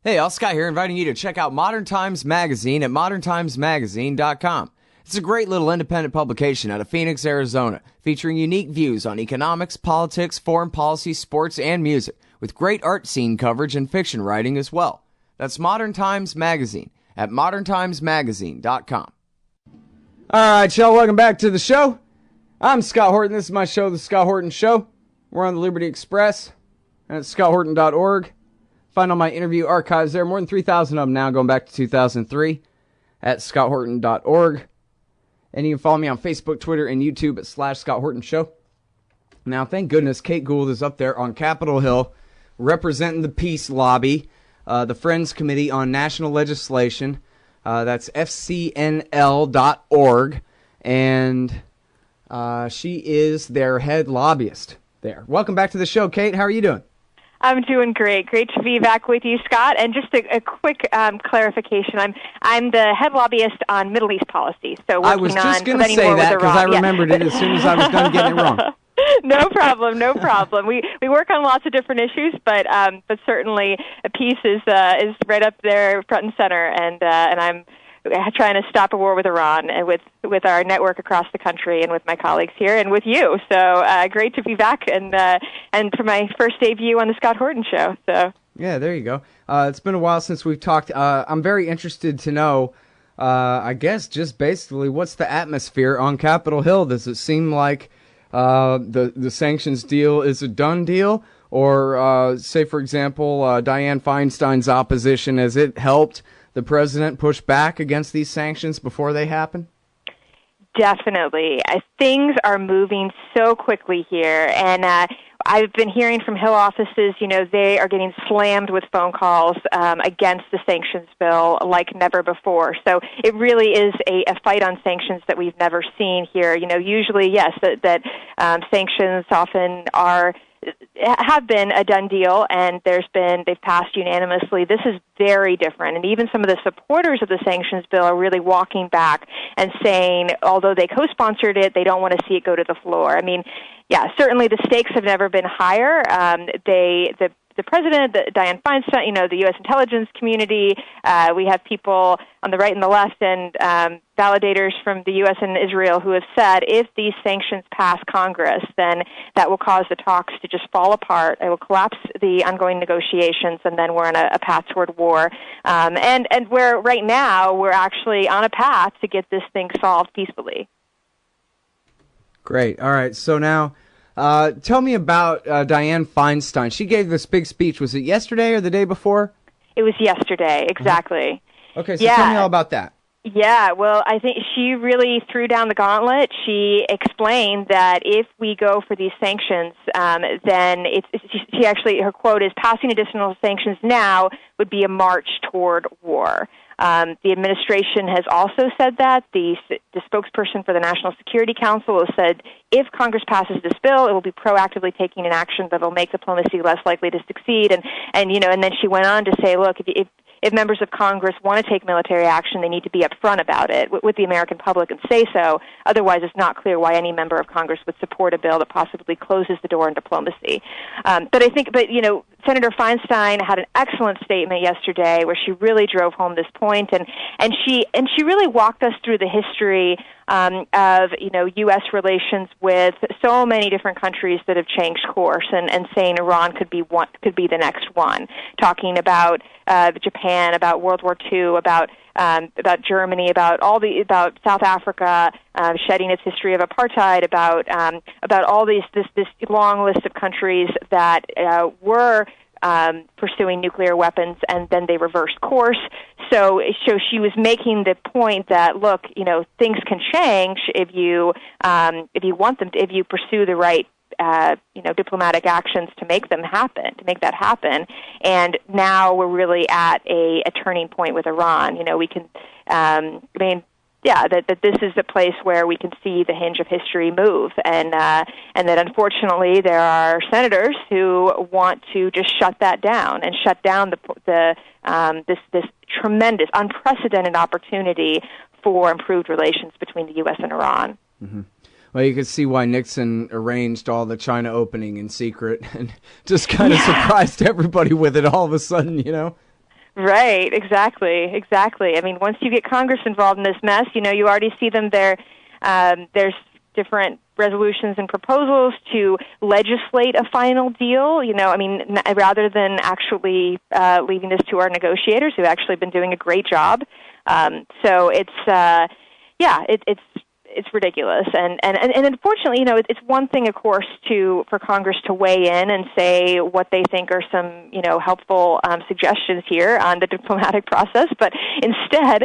Hey, all, Scott here, inviting you to check out Modern Times Magazine at moderntimesmagazine.com. It's a great little independent publication out of Phoenix, Arizona, featuring unique views on economics, politics, foreign policy, sports, and music, with great art scene coverage and fiction writing as well. That's Modern Times Magazine at moderntimesmagazine.com. All right, y'all, welcome back to the show. I'm Scott Horton. This is my show, The Scott Horton Show. We're on the Liberty Express and at scotthorton.org. Find all my interview archives there. More than 3,000 of them now, going back to 2003 at scotthorton.org. And you can follow me on Facebook, Twitter, and YouTube at /Scott Horton Show. Now, thank goodness Kate Gould is up there on Capitol Hill representing the Peace Lobby, the Friends Committee on National Legislation. That's fcnl.org. And she is their head lobbyist there. Welcome back to the show, Kate. How are you doing? I'm doing great. Great to be back with you, Scott. And just a quick clarification. I'm the head lobbyist on Middle East policy. So I was just going to say that because I remembered it as soon as I was done getting it wrong. No problem. We work on lots of different issues, but certainly peace is right up there, front and center. And I'm trying to stop a war with Iran and with our network across the country and with my colleagues here and with you. So great to be back and for my first debut on the Scott Horton Show. So yeah, there you go. It's been a while since we've talked. I'm very interested to know, I guess, just basically what's the atmosphere on Capitol Hill? Does it seem like the sanctions deal is a done deal? Or say, for example, Dianne Feinstein's opposition, has it helped the president push back against these sanctions before they happen? Definitely. Things are moving so quickly here, and I've been hearing from Hill offices, they are getting slammed with phone calls against the sanctions bill like never before. So it really is a fight on sanctions that we've never seen here. Usually, yes, that sanctions often have been a done deal, and they've passed unanimously. This is very different, and even some of the supporters of the sanctions bill are really walking back and saying, although they co-sponsored it, they don't want to see it go to the floor. I mean, yeah, certainly the stakes have never been higher. The president, Dianne Feinstein, the U.S. intelligence community, we have people on the right and the left and validators from the U.S. and Israel who have said if these sanctions pass Congress, then that will cause the talks to just fall apart. It will collapse the ongoing negotiations, and then we're on a path toward war. And where right now we're actually on a path to get this thing solved peacefully. Great. All right. So now, tell me about Dianne Feinstein. She gave this big speech. Was it yesterday or the day before? It was yesterday, exactly. Okay, so tell me all about that. Yeah, well, I think she really threw down the gauntlet. She explained that if we go for these sanctions, then she actually, her quote is, passing additional sanctions now would be a march toward war. The administration has also said that. The spokesperson for the National Security Council has said if Congress passes this bill, it will be proactively taking an action that will make diplomacy less likely to succeed. And then she went on to say, look, if members of Congress want to take military action, they need to be upfront about it with the American public and say so. Otherwise, it's not clear why any member of Congress would support a bill that possibly closes the door on diplomacy. But Senator Feinstein had an excellent statement yesterday where she really drove home this point, and she really walked us through the history of U.S. relations with so many different countries that have changed course, and saying Iran could be the next one. Talking about Japan, about World War II, about Germany, about South Africa, shedding its history of apartheid, about all this long list of countries that were pursuing nuclear weapons, and then they reversed course. So she was making the point that, look, things can change if you want them to, if you pursue the right diplomatic actions to make that happen. And now we're really at a turning point with Iran. We can, that this is the place where we can see the hinge of history move, and that unfortunately there are senators who want to just shut that down and shut down this tremendous, unprecedented opportunity for improved relations between the U.S. and Iran. Mm-hmm. Well, you could see why Nixon arranged all the China opening in secret and just kind of surprised everybody with it all of a sudden, Right, exactly. I mean, once you get Congress involved in this mess, you already see them there. There's different resolutions and proposals to legislate a final deal. I mean, rather than actually leaving this to our negotiators, who've actually been doing a great job. So it's ridiculous, and unfortunately, it's one thing, of course, for Congress to weigh in and say what they think are some, helpful suggestions here on the diplomatic process, but instead,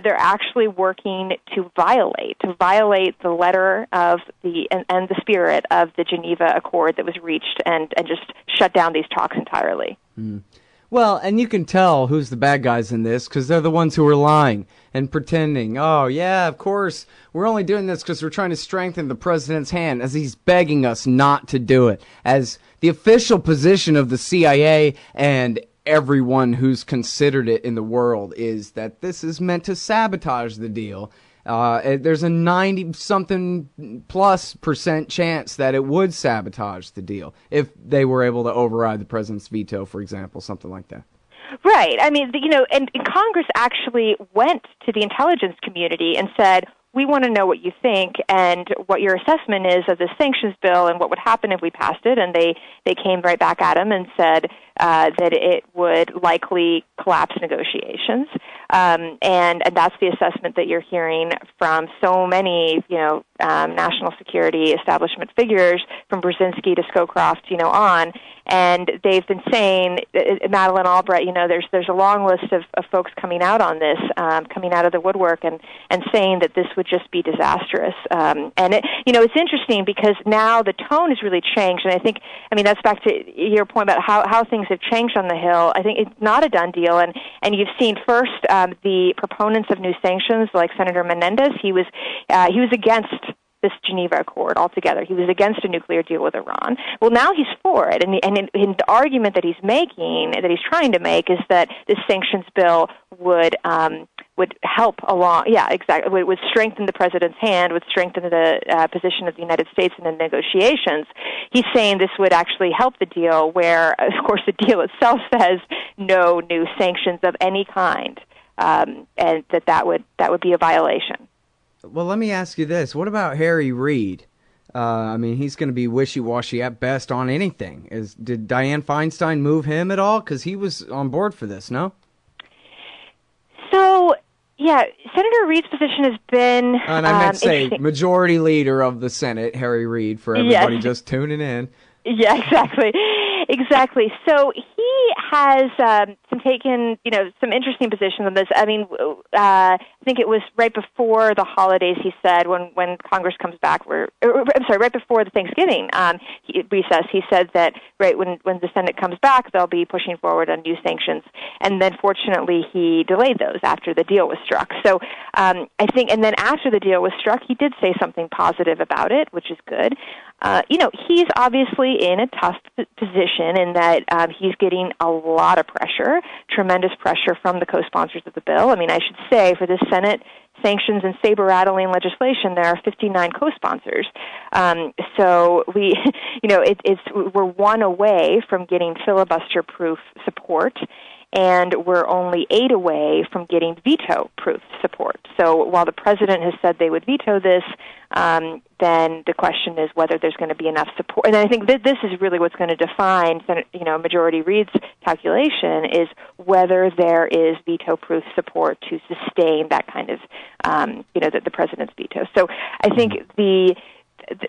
they're actually working to violate the letter of and the spirit of the Geneva Accord that was reached, and just shut down these talks entirely. Mm. Well, and you can tell who's the bad guys in this because they're the ones who are lying and pretending, oh, yeah, of course, we're only doing this because we're trying to strengthen the president's hand as he's begging us not to do it. As the official position of the CIA and everyone who's considered it in the world is that this is meant to sabotage the deal. There's a 90-something plus % chance that it would sabotage the deal if they were able to override the president's veto, for example, something like that. Right. I mean, and Congress actually went to the intelligence community and said, we want to know what you think and what your assessment is of the sanctions bill and what would happen if we passed it. And they came right back at him and said that it would likely collapse negotiations. And that's the assessment that you're hearing from so many, national security establishment figures, from Brzezinski to Scowcroft, on. And they've been saying, Madeleine Albright, there's a long list of folks coming out on this, coming out of the woodwork and saying that this would just be disastrous. And it's interesting because now the tone has really changed. And I think, that's back to your point about how things have changed on the Hill. I think it's not a done deal. And you've seen first the proponents of new sanctions, like Senator Menendez. He was against this Geneva Accord altogether. He was against a nuclear deal with Iran. Well, now he's for it, and the argument that he's making, that he's trying to make, is that this sanctions bill would help along. Yeah, exactly. Would strengthen the president's hand, would strengthen the position of the United States in the negotiations. He's saying this would actually help the deal, where, of course, the deal itself says no new sanctions of any kind, and that would be a violation. Well, let me ask you this. What about Harry Reid? He's going to be wishy-washy at best on anything. Did Dianne Feinstein move him at all? Because he was on board for this, no? So, yeah, Senator Reid's position has been... And I meant to say majority leader of the Senate, Harry Reid, for everybody just tuning in. Yeah, exactly. So he has taken, some interesting positions on this. I think it was right before the holidays, he said, when Congress comes back, right before the Thanksgiving recess, he said that right when the Senate comes back, they'll be pushing forward on new sanctions. And then fortunately, he delayed those after the deal was struck. So I think, and then after the deal was struck, he did say something positive about it, which is good. He's obviously in a tough position in that he's getting a lot of pressure, tremendous pressure from the co-sponsors of the bill. I should say, for this Senate sanctions and saber-rattling legislation, there are 59 co-sponsors. So we're one away from getting filibuster-proof support, and we're only 8 away from getting veto-proof support. So while the president has said they would veto this, then the question is whether there's going to be enough support. And I think this is really what's going to define, Majority Reid's calculation, is whether there is veto-proof support to sustain that kind of, the president's veto. So I think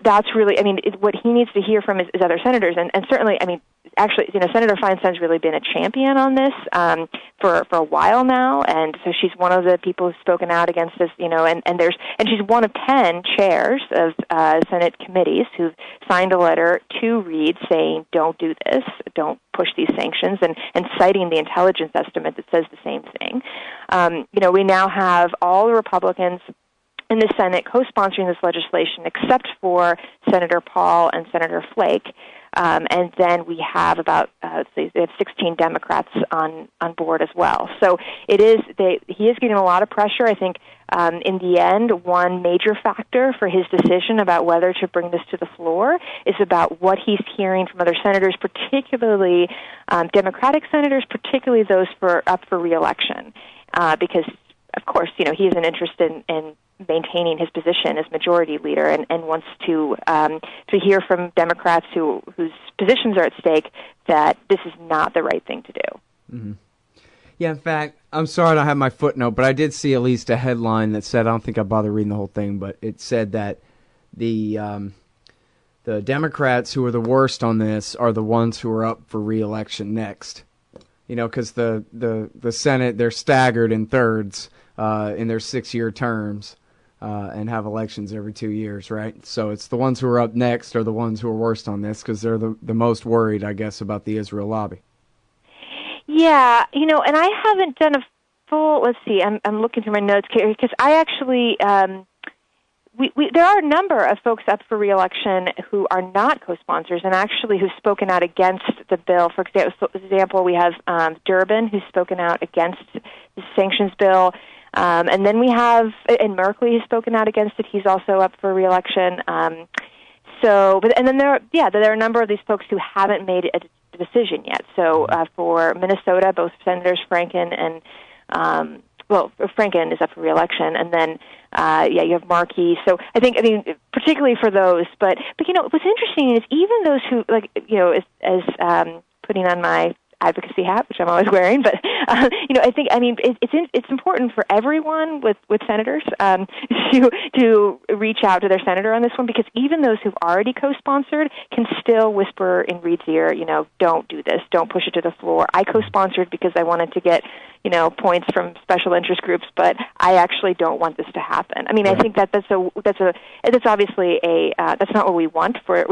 that's really, what he needs to hear from his other senators, and certainly, actually, Senator Feinstein's really been a champion on this for a while now, and so she's one of the people who's spoken out against this, and she's one of 10 chairs of Senate committees who've signed a letter to Reid saying, don't do this, don't push these sanctions, and citing the intelligence estimate that says the same thing. We now have all the Republicans in the Senate co-sponsoring this legislation, except for Senator Paul and Senator Flake. And then we have about they have 16 Democrats on board as well. So he is getting a lot of pressure. I think in the end, one major factor for his decision about whether to bring this to the floor is about what he's hearing from other senators, particularly Democratic senators, particularly those up for re-election, because of course, he has an interest in maintaining his position as majority leader, and wants to hear from Democrats whose positions are at stake that this is not the right thing to do. Mm-hmm. Yeah, in fact, I'm sorry I don't have my footnote, but I did see at least a headline that said, I don't think I bothered reading the whole thing, but it said that the Democrats who are the worst on this are the ones who are up for re-election next. Because the Senate, they're staggered in thirds in their 6-year terms and have elections every 2 years, right? So it's the ones who are up next are the ones who are worst on this because they're the most worried, I guess, about the Israel lobby. Yeah, and I haven't done a full, let's see, I'm looking through my notes here, because I actually, there are a number of folks up for re-election who are not co-sponsors and actually who've spoken out against the bill. For example, we have Durbin, who's spoken out against the sanctions bill. And then we have, and Merkley has spoken out against it. He's also up for re-election. And then there are a number of these folks who haven't made a decision yet. So for Minnesota, both Senators Franken and Franken is up for re-election, and then you have Markey. So I mean, particularly for those. But what's interesting is even those who as putting on my advocacy hat, which I'm always wearing, but it's important for everyone with senators to reach out to their senator on this one, because even those who've already co-sponsored can still whisper in Reed's ear, don't do this, don't push it to the floor. I co-sponsored because I wanted to get points from special interest groups, but I actually don't want this to happen. I mean, I think that's obviously that's not what we want for it.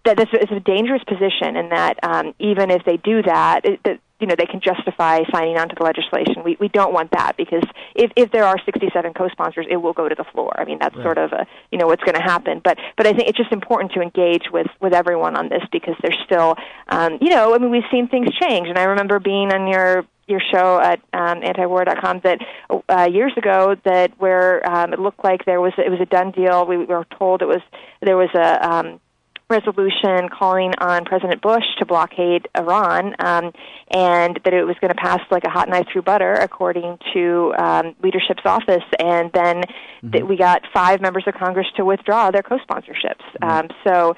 It's a dangerous position in that even if they do that, they can justify signing on to the legislation. We don't want that, because if there are 67 co-sponsors, it will go to the floor. I mean, that's right. Sort of what's going to happen. But I think it's just important to engage with everyone on this, because there's still we've seen things change. And I remember being on your show at antiwar.com that years ago where it looked like it was a done deal. We were told there was a resolution calling on President Bush to blockade Iran, and that it was going to pass like a hot knife through butter, according to leadership's office. And then we got 5 members of Congress to withdraw their co-sponsorships. So,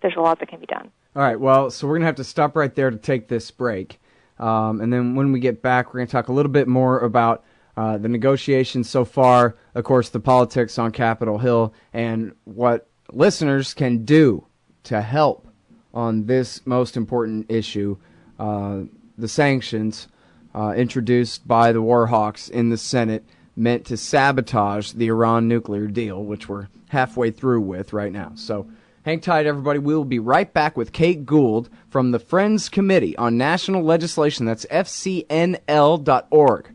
there's a lot that can be done. All right, well, so we're going to have to stop right there to take this break. And then when we get back, we're going to talk a little bit more about the negotiations so far, of course, the politics on Capitol Hill, and what listeners can do to help on this most important issue, the sanctions introduced by the war hawks in the Senate, meant to sabotage the Iran nuclear deal, which we're halfway through with right now. So hang tight, everybody. We will be right back with Kate Gould from the Friends Committee on National Legislation. That's fcnl.org.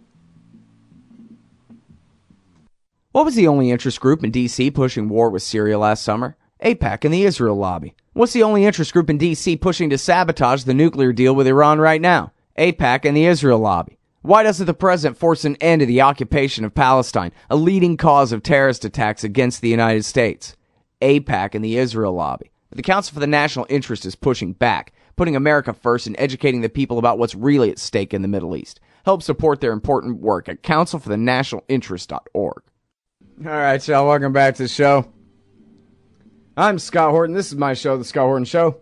What was the only interest group in D.C. pushing war with Syria last summer? AIPAC and the Israel lobby. What's the only interest group in D.C. pushing to sabotage the nuclear deal with Iran right now? AIPAC and the Israel lobby. Why doesn't the president force an end to the occupation of Palestine, a leading cause of terrorist attacks against the United States? AIPAC and the Israel lobby. The Council for the National Interest is pushing back, putting America first and educating the people about what's really at stake in the Middle East. Help support their important work at councilforthenationalinterest.org. All right, y'all, welcome back to the show. I'm Scott Horton. This is my show, The Scott Horton Show.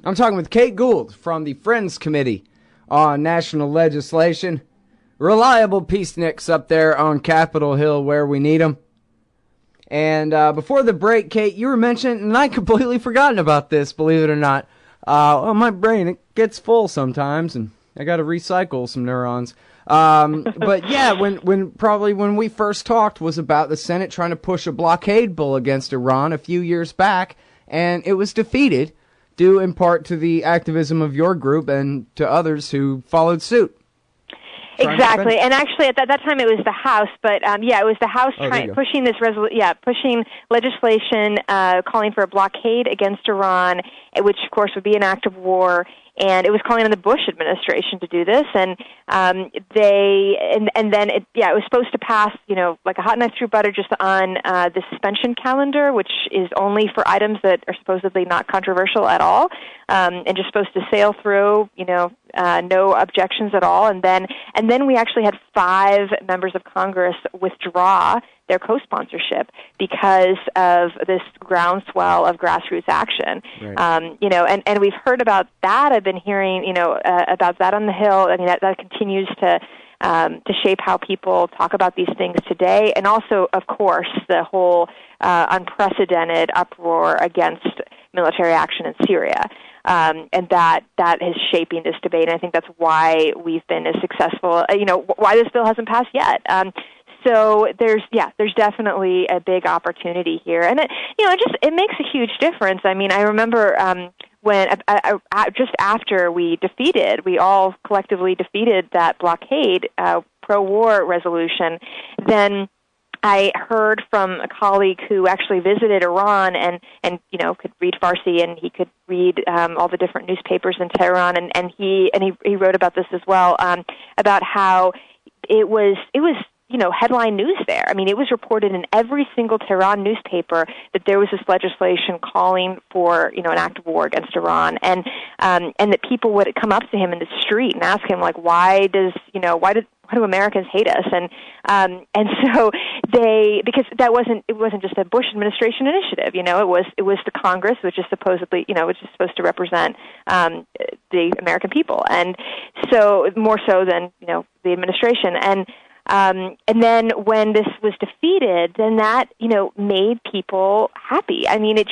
I'm talking with Kate Gould from the Friends Committee on National Legislation. Reliable peaceniks up there on Capitol Hill where we need them. And before the break, Kate, you were mentioning, and I completely forgotten about this, believe it or not. My brain, it gets full sometimes, and I got to recycle some neurons. But yeah, when we first talked was about the Senate trying to push a blockade bill against Iran a few years back, and it was defeated due in part to the activism of your group and to others who followed suit. Exactly, and actually at that time it was the House, but it was the House pushing this pushing legislation calling for a blockade against Iran, which of course would be an act of war. And it was calling on the Bush administration to do this, and then it was supposed to pass, like a hot knife through butter, just on the suspension calendar, which is only for items that are supposedly not controversial at all, and just supposed to sail through, no objections at all. And then we actually had 5 members of Congress withdraw their co-sponsorship because of this groundswell of grassroots action. Right. And we've heard about that. I've been hearing, about that on the Hill. I mean, that continues to shape how people talk about these things today. And also, of course, the whole unprecedented uproar against military action in Syria. And that is shaping this debate. And I think that's why we've been as successful, why this bill hasn't passed yet. So there's definitely a big opportunity here, and it makes a huge difference. I mean, I remember when just after we all collectively defeated that blockade pro-war resolution, then I heard from a colleague who actually visited Iran and could read Farsi, and he could read all the different newspapers in Tehran, and he wrote about this as well, about how it was headline news there. I mean, it was reported in every single Tehran newspaper that there was this legislation calling for, an act of war against Iran, and that people would come up to him in the street and ask him, like, why do Americans hate us? And so because it wasn't just a Bush administration initiative, it was the Congress, which is supposedly, which is supposed to represent the American people, and so more so than the administration. And then when this was defeated, then that, made people happy. I mean, it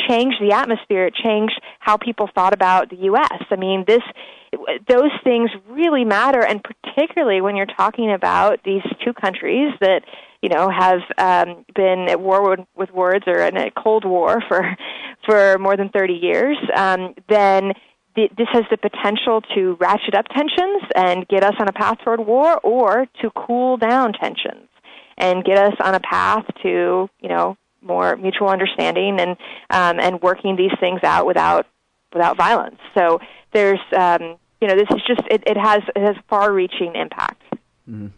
changed the atmosphere. It changed how people thought about the U.S. I mean, those things really matter, and particularly when you're talking about these two countries that, have been at war with words, or in a Cold War for more than 30 years, then this has the potential to ratchet up tensions and get us on a path toward war, or to cool down tensions and get us on a path to, more mutual understanding and working these things out without violence. So there's, this is just it has far-reaching impact. Mm-hmm.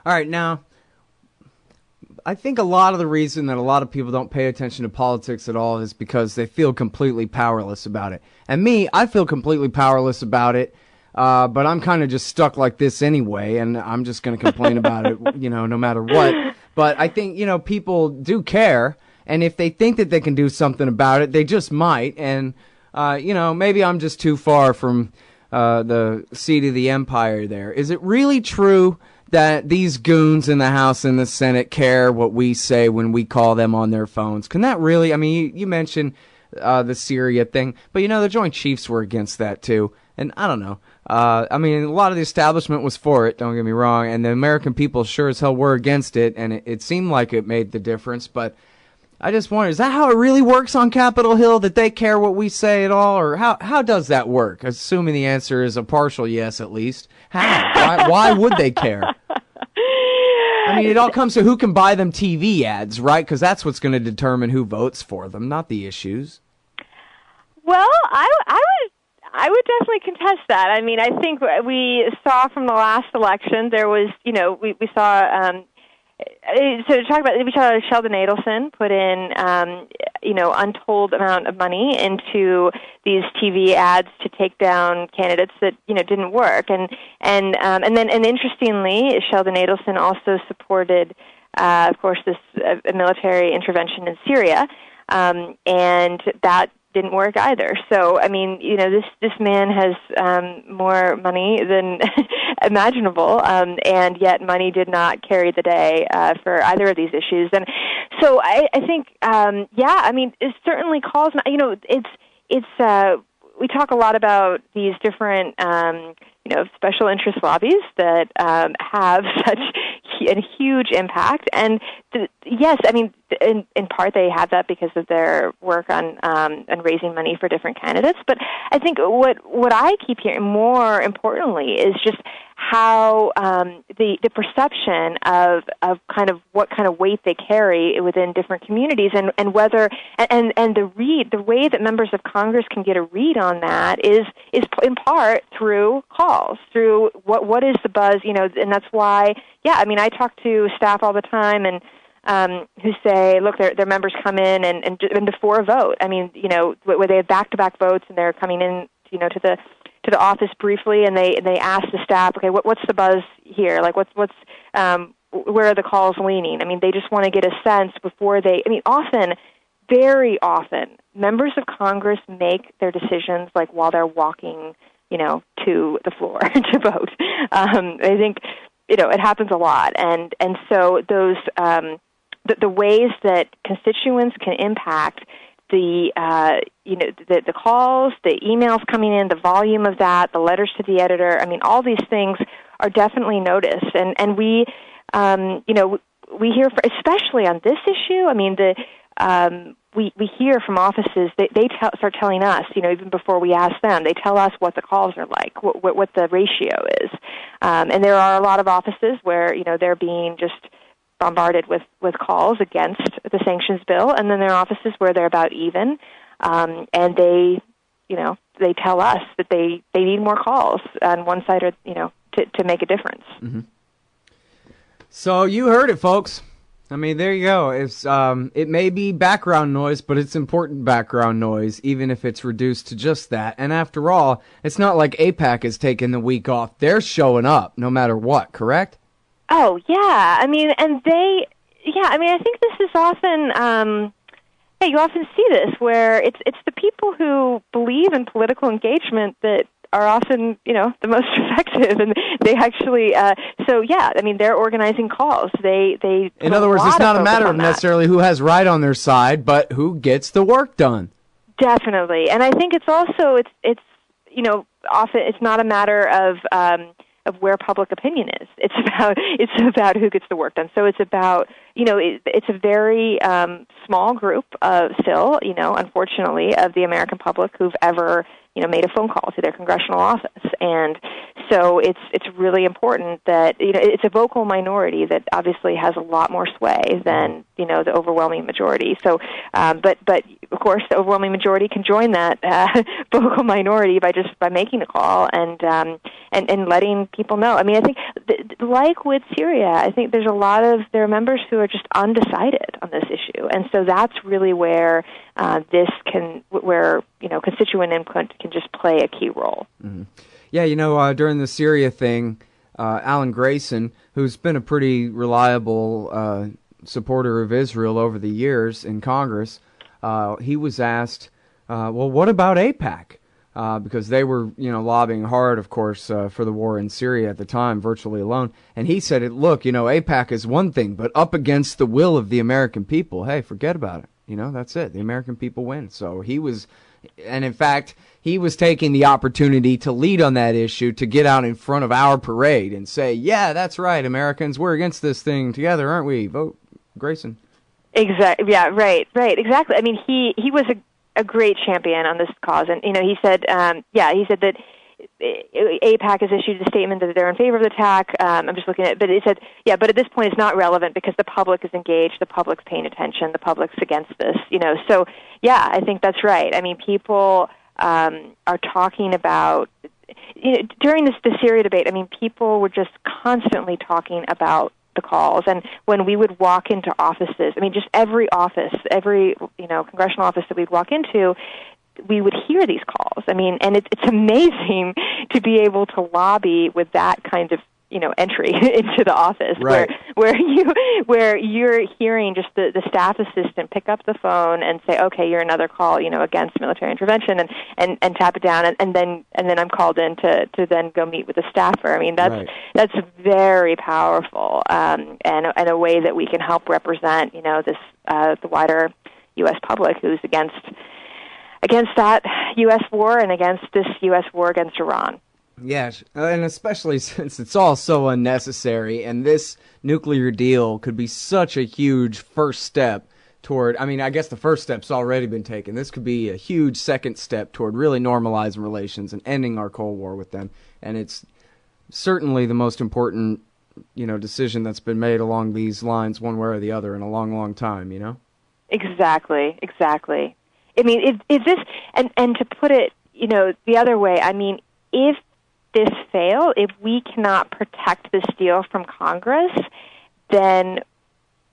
All right, now, I think a lot of the reason that a lot of people don't pay attention to politics at all is because they feel completely powerless about it. And me, I feel completely powerless about it, but I'm kind of just stuck like this anyway, and I'm just going to complain about it, no matter what. But I think, people do care, and if they think that they can do something about it, they just might. And, maybe I'm just too far from the seat of the empire there. Is it really true that these goons in the House and the Senate care what we say when we call them on their phones? Can that really, I mean, you mentioned the Syria thing, but the Joint Chiefs were against that too. And I don't know. I mean, a lot of the establishment was for it, don't get me wrong, and the American people sure as hell were against it, and it seemed like it made the difference, but I just wonder, is that how it really works on Capitol Hill, that they care what we say at all, or how does that work? Assuming the answer is a partial yes, at least. How? Why would they care? I mean, it all comes to who can buy them TV ads, right? Because that's what's going to determine who votes for them, not the issues. Well, I would definitely contest that. I mean, I think we saw from the last election, there was, we saw... So to talk about, we saw Sheldon Adelson put in, untold amount of money into these TV ads to take down candidates that didn't work, and interestingly, Sheldon Adelson also supported, of course, this military intervention in Syria, and that didn't work either. So, I mean, this man has more money than imaginable, and yet money did not carry the day for either of these issues. And so I think, I mean, it certainly calls, we talk a lot about these different, special interest lobbies that have such a huge impact. And yes, I mean, in part they have that because of their work on raising money for different candidates. But I think what I keep hearing more importantly is just how the perception of kind of what kind of weight they carry within different communities, and whether and the way that members of Congress can get a read on that is in part through calls, through what is the buzz, and that's why, I mean, I talk to staff all the time and who say, look, their members come in and before a vote, I mean, where they have back-to-back votes and they're coming in, to the office briefly, and they ask the staff, okay, what's the buzz here? Like, what's where are the calls leaning? I mean, they just want to get a sense before very often, members of Congress make their decisions like while they're walking, to the floor to vote. I think, it happens a lot, and so those the ways that constituents can impact the calls, the emails coming in, the volume of that, the letters to the editor. I mean, all these things are definitely noticed, and we, we hear, especially on this issue. I mean, we hear from offices they start telling us, even before we ask them, they tell us what the calls are like, what the ratio is, and there are a lot of offices where they're being just bombarded with calls against the sanctions bill, and then there are offices where they're about even, and they tell us that they need more calls on one side or to make a difference. Mm-hmm. So you heard it, folks. I mean, there you go. It's it may be background noise, but it's important background noise, even if it's reduced to just that. And after all, it's not like AIPAC is taking the week off. They're showing up no matter what, correct? Oh, yeah. I mean, and I think this is often, you often see this where it's the people who believe in political engagement that are often, the most effective, and they actually, they're organizing calls. They in other words, it's not a matter of necessarily who has right on their side, but who gets the work done. Definitely. And I think it's also, it's often it's not a matter of where public opinion is. It's about who gets the work done. So it's about, it's a very small group still, unfortunately, of the American public who've ever, made a phone call to their congressional office. And so it's really important that, it's a vocal minority that obviously has a lot more sway than, the overwhelming majority. So, but of course, the overwhelming majority can join that vocal minority by making a call and letting people know. I mean, I think like with Syria, I think there are members who are just undecided on this issue, and so that's really where constituent input can just play a key role. Mm-hmm. Yeah, during the Syria thing, Alan Grayson, who's been a pretty reliable supporter of Israel over the years in Congress, he was asked, well, what about AIPAC? Because they were, lobbying hard, of course, for the war in Syria at the time, virtually alone. And he said, look, AIPAC is one thing, but up against the will of the American people, hey, forget about it. That's it. The American people win. So and in fact, he was taking the opportunity to lead on that issue, to get out in front of our parade and say, yeah, that's right, Americans, we're against this thing together, aren't we? Vote Grayson. Exactly. Yeah, right, exactly. I mean, he was a great champion on this cause, and he said that AIPAC has issued a statement that they're in favor of the attack. I'm just looking at it, but it said, but at this point it's not relevant because the public is engaged, the public's paying attention, the public's against this, So, I think that's right. I mean, people are talking about, during the Syria debate, I mean, people were just constantly talking about the calls, and when we would walk into offices, I mean, just every office, every congressional office that we'd walk into, we would hear these calls. I mean, and it's amazing to be able to lobby with that kind of entry into the office, right, where you're hearing just the staff assistant pick up the phone and say, okay, you're another call, against military intervention, and tap it down, and then I'm called in to then go meet with the staffer. I mean, that's very powerful, and a way that we can help represent this the wider U.S. public who's against that U.S. war and against this U.S. war against Iran. Yes, and especially since it's all so unnecessary, and this nuclear deal could be such a huge first step toward, I mean, I guess the first step's already been taken. This could be a huge second step toward really normalizing relations and ending our Cold War with them. And it's certainly the most important, decision that's been made along these lines, one way or the other, in a long, long time, Exactly. I mean, is this, and to put it, the other way, I mean, if this fails, if we cannot protect this deal from Congress, then,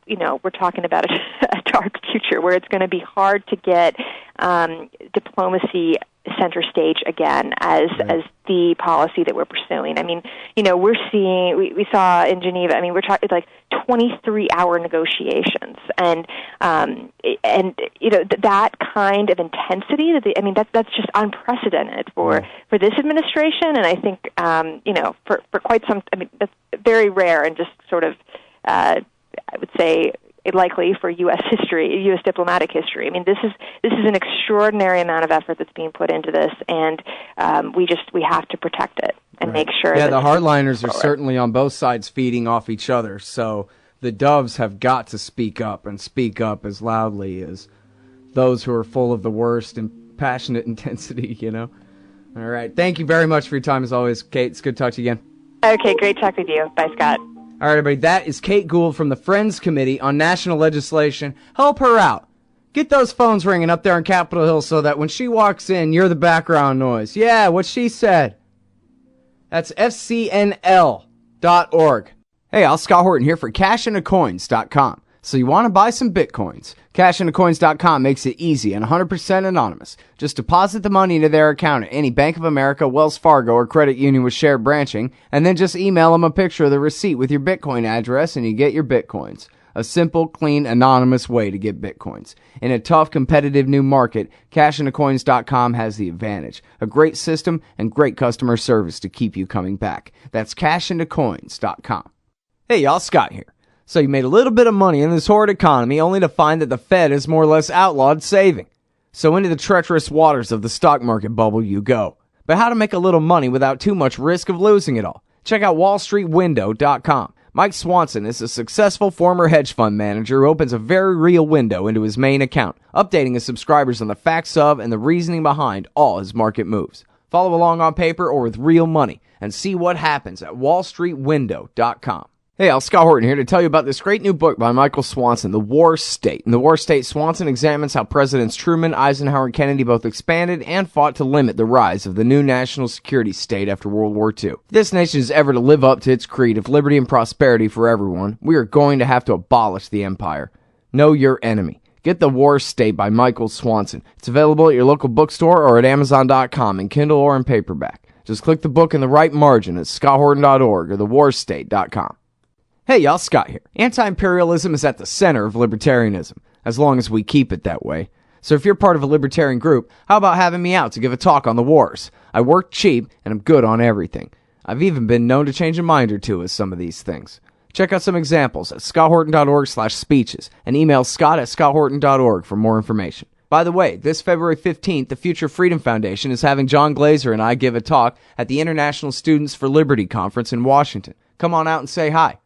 we're talking about a dark future where it's going to be hard to get diplomacy center stage again as the policy that we're pursuing. I mean, we're seeing, we saw in Geneva, I mean, we're talking like 23-hour negotiations, and that kind of intensity, that's just unprecedented for this administration, and I think, for quite some, that's very rare and just sort of, I would say, likely for U.S. history, U.S. diplomatic history. I mean, this is an extraordinary amount of effort that's being put into this, and we have to protect it and make sure. Yeah, that the hardliners are certainly on both sides feeding off each other, so the doves have got to speak up and speak up as loudly as those who are full of the worst and passionate intensity. All right, thank you very much for your time as always, Kate. It's good to talk to you again. Okay, great talking with you. Bye, Scott. All right, everybody, that is Kate Gould from the Friends Committee on National Legislation. Help her out. Get those phones ringing up there on Capitol Hill so that when she walks in, you're the background noise. Yeah, what she said. That's fcnl.org. Hey, I'll Scott Horton here for cashandthecoins.com. So you want to buy some Bitcoins? Cashandthecoins.com makes it easy and 100% anonymous. Just deposit the money into their account at any Bank of America, Wells Fargo, or credit union with shared branching, and then just email them a picture of the receipt with your Bitcoin address and you get your Bitcoins. A simple, clean, anonymous way to get Bitcoins. In a tough, competitive new market, cashandthecoins.com has the advantage. A great system and great customer service to keep you coming back. That's cashandthecoins.com. Hey, y'all, Scott here. So you made a little bit of money in this horrid economy only to find that the Fed has more or less outlawed saving. So into the treacherous waters of the stock market bubble you go. But how to make a little money without too much risk of losing it all? Check out wallstreetwindow.com. Mike Swanson is a successful former hedge fund manager who opens a very real window into his main account, updating his subscribers on the facts of and the reasoning behind all his market moves. Follow along on paper or with real money and see what happens at wallstreetwindow.com. Hey, Al Scott Horton here to tell you about this great new book by Michael Swanson, The War State. In The War State, Swanson examines how Presidents Truman, Eisenhower, and Kennedy both expanded and fought to limit the rise of the new national security state after World War II. If this nation is ever to live up to its creed of liberty and prosperity for everyone, we are going to have to abolish the empire. Know your enemy. Get The War State by Michael Swanson. It's available at your local bookstore or at Amazon.com in Kindle or in paperback. Just click the book in the right margin at scotthorton.org or thewarstate.com. Hey y'all, Scott here. Anti-imperialism is at the center of libertarianism, as long as we keep it that way. So if you're part of a libertarian group, how about having me out to give a talk on the wars? I work cheap, and I'm good on everything. I've even been known to change a mind or two with some of these things. Check out some examples at scotthorton.org/speeches, and email scott@scotthorton.org for more information. By the way, this February 15th, the Future Freedom Foundation is having John Glazer and I give a talk at the International Students for Liberty Conference in Washington. Come on out and say hi.